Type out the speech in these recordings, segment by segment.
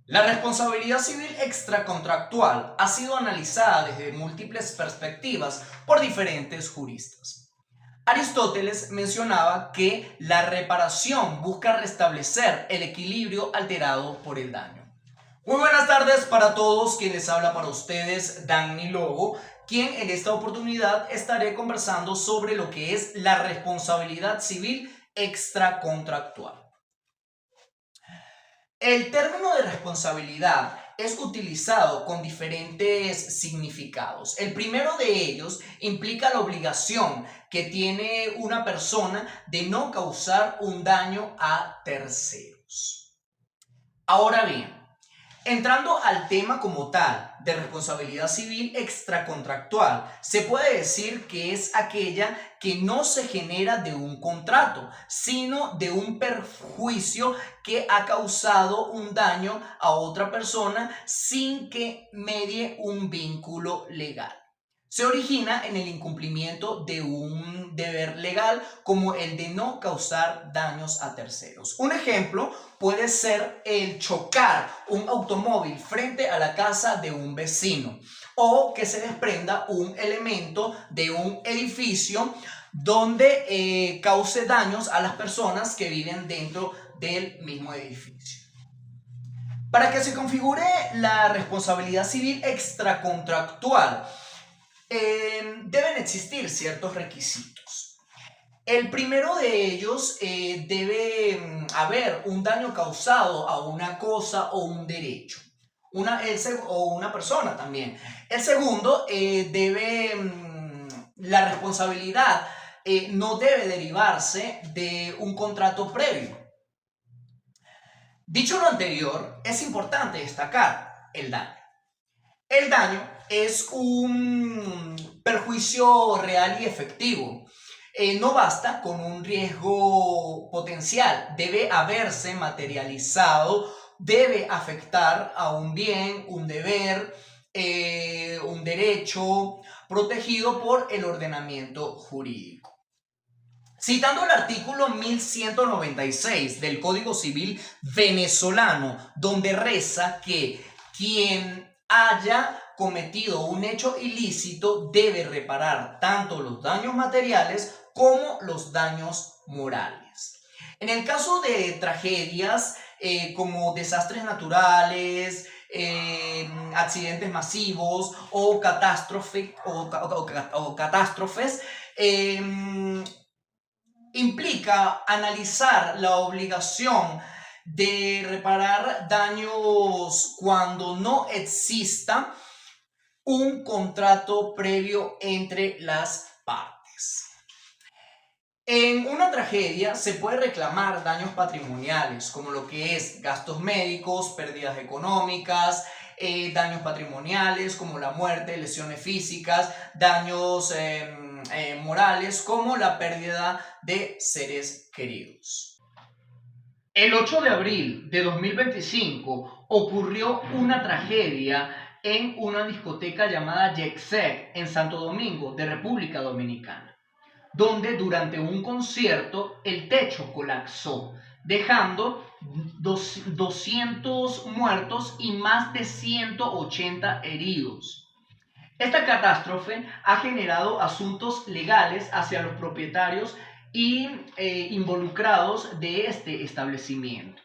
La responsabilidad civil extracontractual ha sido analizada desde múltiples perspectivas por diferentes juristas. Aristóteles mencionaba que la reparación busca restablecer el equilibrio alterado por el daño. Muy buenas tardes para todos, quien les habla para ustedes, Danny Lobo, quien en esta oportunidad estaré conversando sobre lo que es la responsabilidad civil extracontractual. El término de responsabilidad es utilizado con diferentes significados. El primero de ellos implica la obligación que tiene una persona de no causar un daño a terceros. Ahora bien, entrando al tema como tal de responsabilidad civil extracontractual, se puede decir que es aquella que no se genera de un contrato, sino de un perjuicio que ha causado un daño a otra persona sin que medie un vínculo legal. Se origina en el incumplimiento de un deber legal como el de no causar daños a terceros. Un ejemplo puede ser el chocar un automóvil frente a la casa de un vecino o que se desprenda un elemento de un edificio donde cause daños a las personas que viven dentro del mismo edificio. Para que se configure la responsabilidad civil extracontractual, deben existir ciertos requisitos. El primero de ellos debe haber un daño causado a una cosa o un derecho, o una persona también. El segundo la responsabilidad no debe derivarse de un contrato previo. Dicho lo anterior, es importante destacar el daño. El daño es un perjuicio real y efectivo. No basta con un riesgo potencial, debe haberse materializado, debe afectar a un bien, un deber, un derecho protegido por el ordenamiento jurídico. Citando el artículo 1196 del Código Civil venezolano, donde reza que quien haya cometido un hecho ilícito debe reparar tanto los daños materiales como los daños morales. En el caso de tragedias como desastres naturales, accidentes masivos o catástrofes, implica analizar la obligación de reparar daños cuando no exista un contrato previo entre las partes. En una tragedia se puede reclamar daños patrimoniales, como lo que es gastos médicos, pérdidas económicas, daños patrimoniales como la muerte, lesiones físicas, daños morales como la pérdida de seres queridos. El 8 de abril de 2025 ocurrió una tragedia en una discoteca llamada Yexec en Santo Domingo, de República Dominicana, donde durante un concierto el techo colapsó, dejando 200 muertos y más de 180 heridos. Esta catástrofe ha generado asuntos legales hacia los propietarios y involucrados de este establecimiento.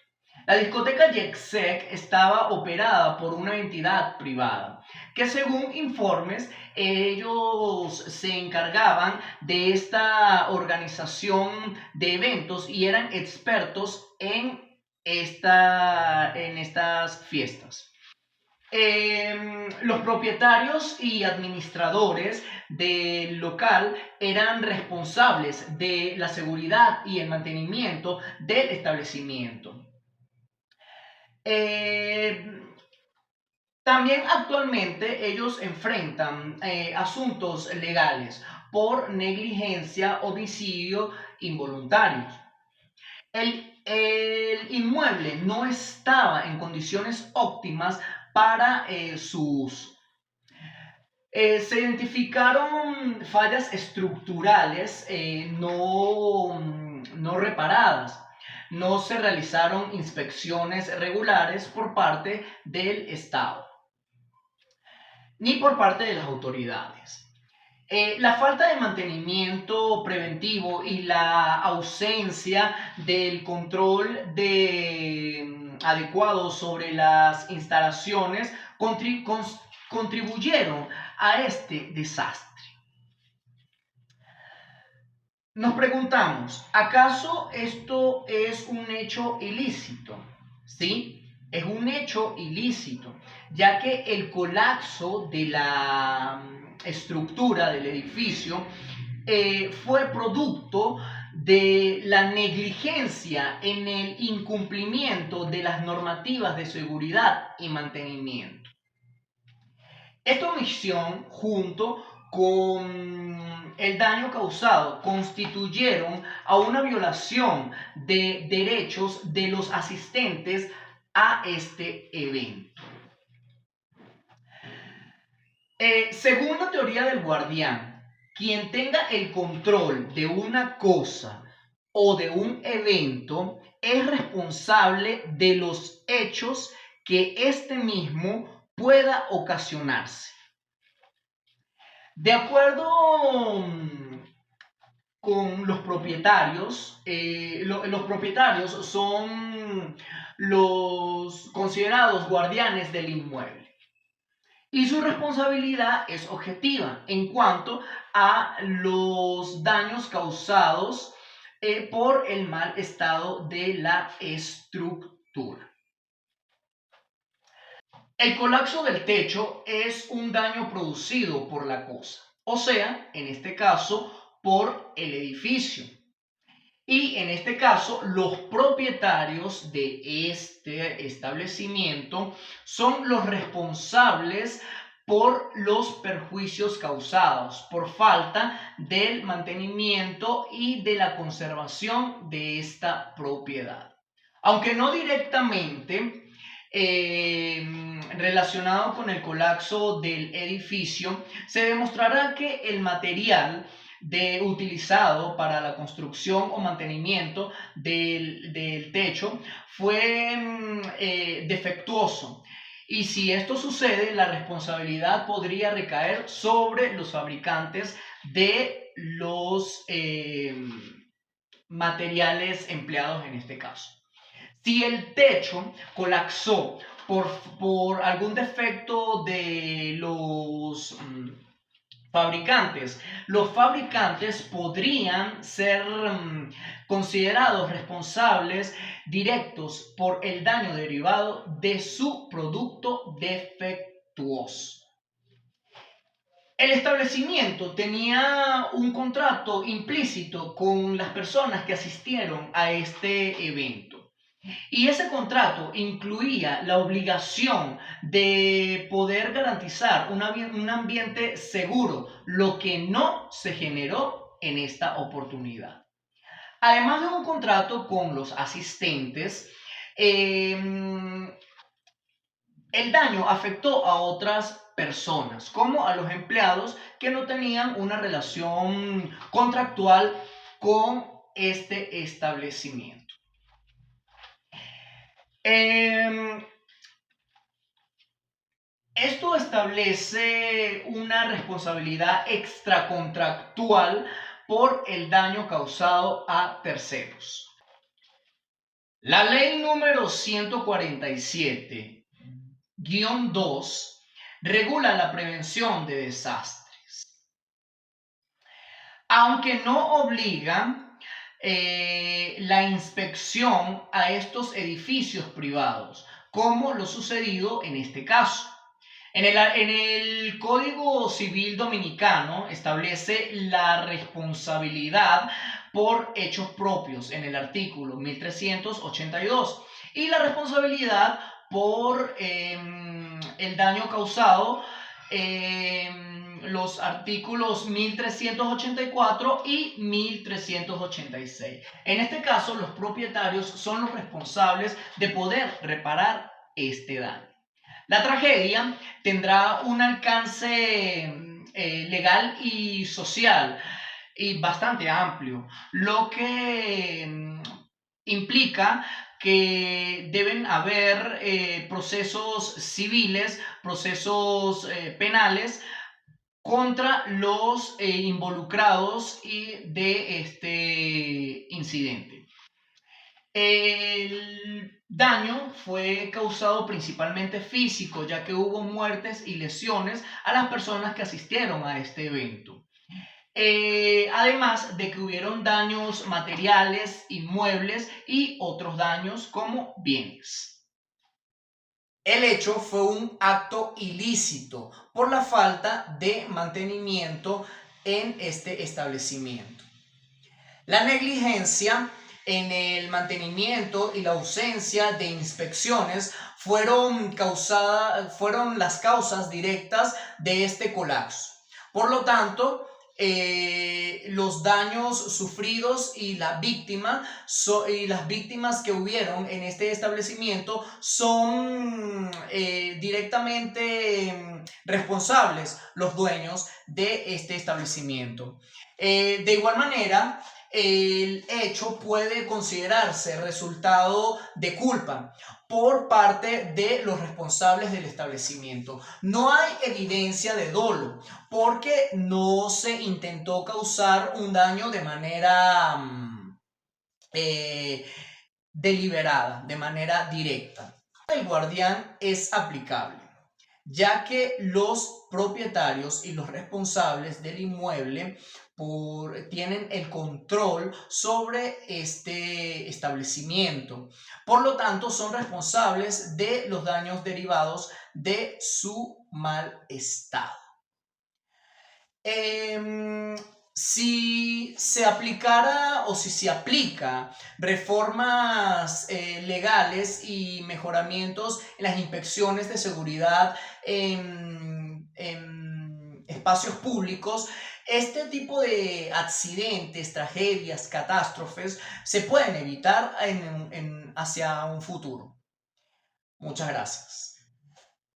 La discoteca Yexec estaba operada por una entidad privada que, según informes, ellos se encargaban de esta organización de eventos y eran expertos en estas fiestas. Los propietarios y administradores del local eran responsables de la seguridad y el mantenimiento del establecimiento. También actualmente ellos enfrentan asuntos legales por negligencia, homicidio involuntarios. El inmueble no estaba en condiciones óptimas para su uso. Se identificaron fallas estructurales no reparadas, no se realizaron inspecciones regulares por parte del Estado ni por parte de las autoridades. La falta de mantenimiento preventivo y la ausencia del control adecuado sobre las instalaciones contribuyeron a este desastre. Nos preguntamos, ¿acaso esto es un hecho ilícito? Sí, es un hecho ilícito, ya que el colapso de la estructura del edificio fue producto de la negligencia en el incumplimiento de las normativas de seguridad y mantenimiento. Esta omisión, junto con el daño causado, constituyeron a una violación de derechos de los asistentes a este evento. Según la teoría del guardián, quien tenga el control de una cosa o de un evento es responsable de los hechos que éste mismo pueda ocasionarse. De acuerdo con los propietarios, los propietarios son los considerados guardianes del inmueble. Y su responsabilidad es objetiva en cuanto a los daños causados por el mal estado de la estructura. El colapso del techo es un daño producido por la cosa, o sea, en este caso, por el edificio. Y en este caso, los propietarios de este establecimiento son los responsables por los perjuicios causados por falta del mantenimiento y de la conservación de esta propiedad. Aunque no directamente relacionado con el colapso del edificio, se demostrará que el material utilizado para la construcción o mantenimiento del techo fue defectuoso. Y si esto sucede, la responsabilidad podría recaer sobre los fabricantes de los materiales empleados en este caso. Si el techo colapsó por algún defecto de los fabricantes, los fabricantes podrían ser considerados responsables directos por el daño derivado de su producto defectuoso. El establecimiento tenía un contrato implícito con las personas que asistieron a este evento. Y ese contrato incluía la obligación de poder garantizar un ambiente seguro, lo que no se generó en esta oportunidad. Además de un contrato con los asistentes, el daño afectó a otras personas, como a los empleados que no tenían una relación contractual con este establecimiento. Esto establece una responsabilidad extracontractual por el daño causado a terceros. La ley número 147-2 regula la prevención de desastres. Aunque no obliga la inspección a estos edificios privados, como lo sucedido en este caso. En el Código Civil Dominicano establece la responsabilidad por hechos propios en el artículo 1382 y la responsabilidad por el daño causado los artículos 1384 y 1386. En este caso, los propietarios son los responsables de poder reparar este daño. La tragedia tendrá un alcance legal y social y bastante amplio, lo que implica que deben haber procesos civiles, procesos penales contra los involucrados y de este incidente. El daño fue causado principalmente físico, ya que hubo muertes y lesiones a las personas que asistieron a este evento. Además de que hubieron daños materiales, inmuebles y otros daños como bienes. El hecho fue un acto ilícito por la falta de mantenimiento en este establecimiento. La negligencia en el mantenimiento y la ausencia de inspecciones fueron las causas directas de este colapso. Por lo tanto, los daños sufridos y las víctimas que hubieron en este establecimiento son directamente responsables los dueños de este establecimiento. De igual manera, el hecho puede considerarse resultado de culpa por parte de los responsables del establecimiento. No hay evidencia de dolo porque no se intentó causar un daño de manera deliberada, de manera directa. El guardián es aplicable, ya que los propietarios y los responsables del inmueble tienen el control sobre este establecimiento. Por lo tanto, son responsables de los daños derivados de su mal estado. Si se aplicara o si se aplica reformas legales y mejoramientos en las inspecciones de seguridad en espacios públicos, este tipo de accidentes, tragedias, catástrofes se pueden evitar hacia un futuro. Muchas gracias.